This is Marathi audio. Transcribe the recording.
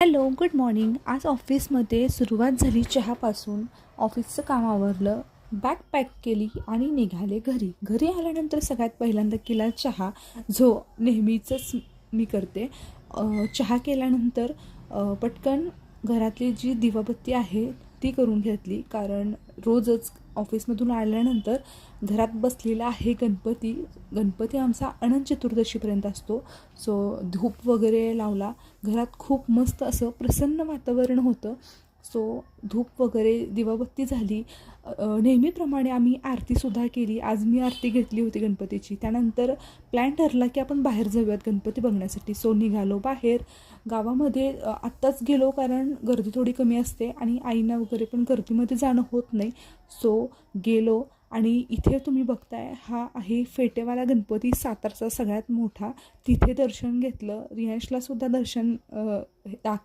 Hello, good morning. आज ऑफिसमध्ये सुरुवात झाली चहापासून. ऑफिसचं काम आवरलं, बॅग पॅक केली आणि निघाले घरी. घरी आल्यानंतर सगळ्यात पहिल्यांदा केला चहा, जो नेहमीचंच मी करते. चहा केल्यानंतर पटकन घरातली जी दिवाबत्ती आहे ती करून घेतली, कारण रोजच ऑफिसमधून आल्यानंतर घरात बसलेला आहे गणपती. गणपती आमचा अनंत चतुर्दशीपर्यंत असतो. सो धूप वगैरे लावला. घरात खूप मस्त असं प्रसन्न वातावरण होतं. सो धूप वगैरे दिवाबत्ती झाली. नेहमीप्रमाणे आम्ही आरतीसुद्धा केली. आज मी आरती घेतली होती गणपतीची. त्यानंतर प्लॅन ठरला की आपण बाहेर जाऊयात गणपती बघण्यासाठी. सो निघालो बाहेर. गावामध्ये आत्ताच गेलो, कारण गर्दी थोडी कमी असते आणि आईना वगैरे पण गर्दीमध्ये जाणं होत नाही. सो गेलो आणि इथे तुम्ही बघताय, हा आहे फेटेवाला गणपती, सातारचा सगळ्यात मोठा. तिथे दर्शन घेतलं. रियांशलासुद्धा दर्शन दाखव